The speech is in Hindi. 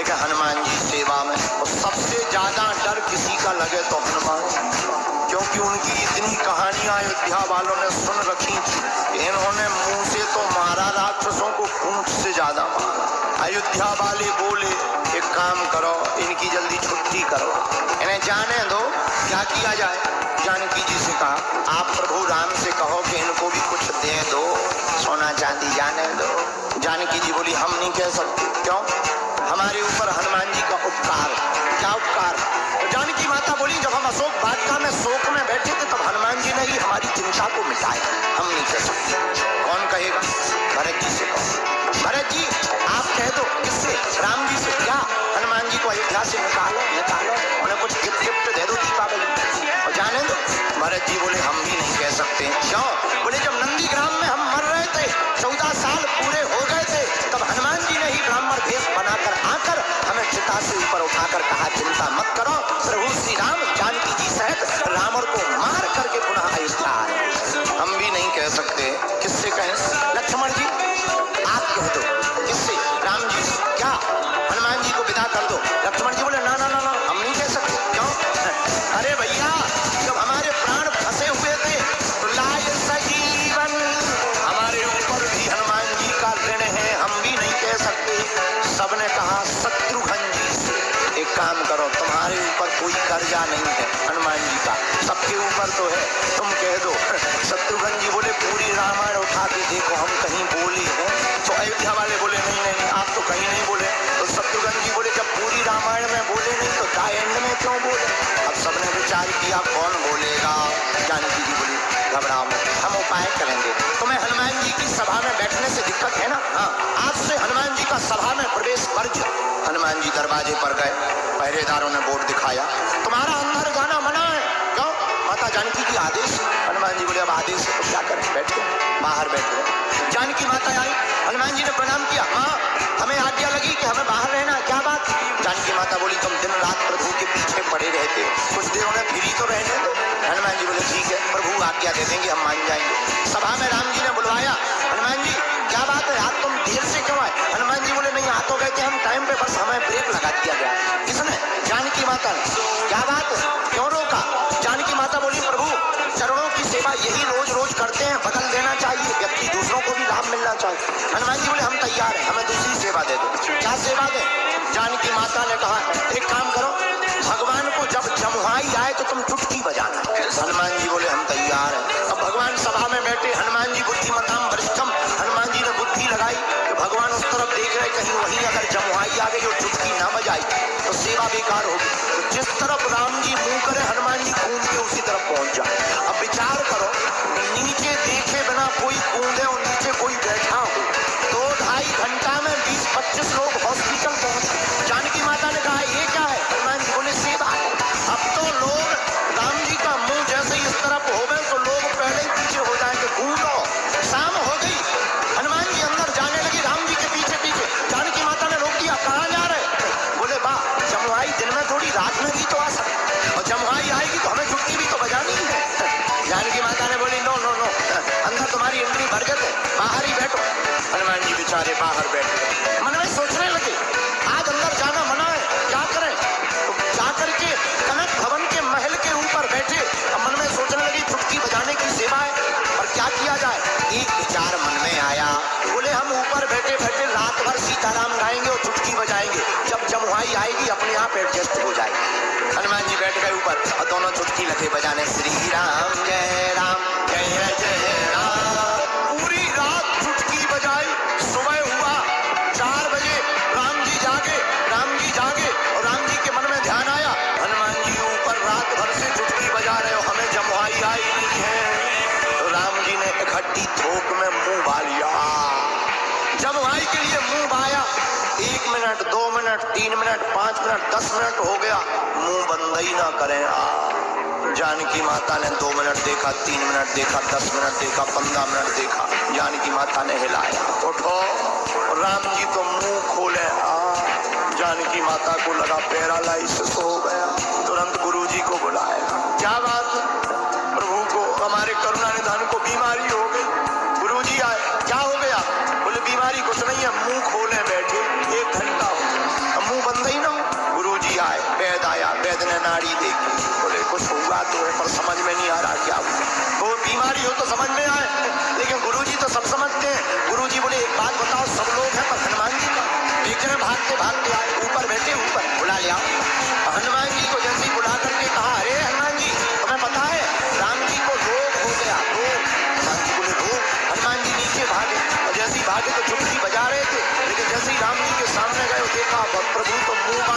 के हनुमान जी सेवा में। और सबसे ज्यादा डर किसी का लगे तो हनुमान, क्योंकि उनकी इतनी कहानियां अयोध्या वालों ने सुन रखी थी। इन्होंने मुंह से तो मारा राक्षसों को, पूंछ से ज्यादा मारा। अयोध्या वाले बोले एक काम करो, इनकी जल्दी छुट्टी करो, इन्हें जाने दो, क्या किया जाए। जानकी जी से कहा आप प्रभु राम से कहो कि इनको भी कुछ दे दो, सोना चांदी जाने दो। जानकी जी बोली हम नहीं कह सकते। क्यों? हमारे ऊपर हनुमान जी का उपकार। क्या उपकार? तो जानकी माता बोली जब हम अशोक वाटिका में शोक में बैठे थे तब हनुमान जी ने ही हमारी चिंता को मिटाया, हम नहीं कह सकते। कौन कहेगा? भरत जी से कहो। भरत जी आप कह दो। किससे? राम जी से। क्या? हनुमान जी को अयोध्या से निकालो, निकालो, उन्हें कुछ गिफ्ट दे दो दीपावली, और जाने दो। भरत जी बोले हम भी नहीं कह सकते। क्यों? बोले जब नंदीग्राम में हम मर रहे थे, 14 साल पूरे हो गए थे, तब हनुमान जी ने ही ब्राह्मण भेष बनाकर आकर हमें चिता से ऊपर उठाकर कहा चिंता मत करो, प्रभु श्री राम जानकी जी सहित रावण को मार करके पुनः अयोध्या आए। हम भी नहीं कह सकते। किससे कहें? लक्ष्मण जी आप कह दो। किससे? राम जी से। क्या? हनुमान जी को विदा कर दो। लक्ष्मण जी बोले ना ना ना ना, हम नहीं कह सकते। क्यों? अरे भैया जब हमारे प्राण फंसे हुए थे तो लाय सजीवन, हमारे ऊपर भी हनुमान जी का ऋण है, हम भी नहीं कह सकते। सबने कहा शत्रुघ्न जी से। एक काम करो, तुम्हारे ऊपर कोई कर्जा नहीं है हनुमान जी का, सबके ऊपर तो है, तुम कह दो। शत्रुघ्न जी बोले पूरी रामायण उठा के देखो हम कहीं बोले हैं? तो अयोध्या वाले बोले नहीं नहीं आप तो कहीं नहीं बोले। तो शत्रुघ्न जी बोले जब पूरी रामायण में बोले नहीं तो द एंड में क्यों बोले? अब सबने विचार किया कौन बोलेगा। जानकी जी बोली घबराओ मत, हम उपाय करेंगे। तुम्हें हनुमान जी की सभा में बैठने से दिक्कत है ना? हाँ, आज से हनुमान जी का सभा में प्रवेश वर्ज्य। हनुमान जी दरवाजे पर गए, पहरेदारों ने बोर्ड दिखाया तुम्हारा अंदर जाना मना है। क्यों? माता जानकी की आदेश। हनुमान जी बोले अब आदेश है तो क्या करें, बैठ गए, बाहर बैठ गए। जानकी माता आई, हनुमान जी ने प्रणाम किया, माँ हमें आज्ञा लगी कि हमें बाहर रहना, क्या बात? जानकी माता बोली तुम दिन रात प्रभु के पीछे पड़े रहते हो, कुछ देर उन्हें फ्री तो रहने दो। हनुमान जी बोले ठीक है, प्रभु आज्ञा दे देंगे, हम मान जाएंगे। सभा में राम जी ने बुलवाया, हनुमान जी क्या बात है, आज तुम देर से क्यों आए? हनुमान जी बोले नहीं आ तो गए थे हम टाइम पे, बस हमें ब्रेक लगा दिया गया। किसने? जानकी माता ने। क्या बात है, क्यों रोका? जानकी माता बोली प्रभु चरणों की सेवा यही रोज रोज करते हैं, बदल देना चाहिए, व्यक्ति दूसरों को भी लाभ मिलना चाहिए। हनुमान जी बोले हम तैयार हैं, हमें दूसरी सेवा दे दो। क्या सेवा दे? जानकी माता ने कहा एक काम करो, भगवान को जब जमुहाई आए तो तुम चुटकी बजाना। हनुमान जी बोले हम तैयार हैं। अब भगवान सभा में बैठे, हनुमान जी बुद्धिमताम वरिष्ठम, हनुमान जी ने बुद्धि लगाई कि भगवान उस तरफ देख रहे, कहीं वहीं अगर जमुहाई आ गई और चुटकी ना बजाई तो सेवा बेकार होगी। तो जिस तरफ राम जी मुंह करे हनुमान जी कूद के उसी तरफ पहुंच जाए। अब विचार करो, नीचे देखे बिना कोई कूदे और नीचे कोई बैठा हो, 2-2.5 घंटा में 20-25 लोग हॉस्पिटल पहुंचे। जानकी माता ने कहा ये क्या है? हनुमान जी बोले सेवा है। अब तो लोग राम जी का मुंह जैसे इस तरफ हो गए तो लोग पहले ही पीछे हो जाएंगे, कूदो। शाम हो गई, हनुमान जी अंदर जाने लगी राम जी के पीछे पीछे। जानकी माता ने रोक दिया, कहाँ जा रहे? बोले वाह, जमुहाई दिन में थोड़ी रात में भी तो आ सकती, और जमुहाई आएगी तो हमें छुट्टी भी तो बजानी है। जानकी माता ने बोली नो नो नो, अंदर तुम्हारी एंट्री बरगद है, बाहर ही बैठो। हनुमान जी बेचारे बाहर बैठ गए, मन में सोचने लगे आज अंदर जाना मना है, क्या करें? तो जाकर के कनक भवन के महल के ऊपर बैठे, मन में सोचने लगी छुटकी बजाने की सेवा है, और क्या किया जाए? एक विचार मन में आया, बोले हम ऊपर बैठे बैठे रात भर सीताराम गाएंगे और चुटकी बजाएंगे, जब जमुहाई आएगी अपने आप एडजस्ट हो जाएगी। हनुमान जी बैठ गए ऊपर और दोनों चुटकी लगे बजाने, श्री राम जय राम। पूरी रात चुटकी बजाई। सुबह हुआ 4 बजे, राम जी जागे और राम जी के मन में ध्यान आया हनुमान जी ऊपर रात भर से चुटकी बजा रहे हो, हमें जमुहाई आई नहीं है। तो राम जी ने इकट्ठी थोक में मुंह बा लिया, जमुहाई के लिए मुंह बाया। 1 minute, 2 minute, 3 minute, 5 minute, 10 minute हो गया, मुंह बंद ही ना करें। जानकी माता ने 2 मिनट देखा, 3 मिनट देखा, 10 मिनट देखा, 15 मिनट देखा, जानकी माता ने हिलाया, उठो। राम जी तो मुंह खोले, जानकी माता को लगा पैरालाइसिस हो गया, तुरंत गुरुजी को बुलाया। क्या बात? प्रभु को, हमारे करुणा निधान को बीमारी हो गई। गुरुजी आए, क्या हो गया? बोले बीमारी कुछ नहीं है, मुंह खोले बैठे, 1 घंटा हो गया, मुंह बंद भाग के आए, ऊपर बैठे, ऊपर बुला ले आओ। हनुमान जी को जैसे ही बुला करके कहा, अरे हनुमान जी तुम्हें पता है राम जी को रोग हो गया, रोग। हनुमान जी बोले रोग? हनुमान जी नीचे भागे, और जैसे ही भागे तो चुटकी बजा रहे थे, लेकिन जैसे ही राम जी के सामने गए देखा प्रभु तो मुंह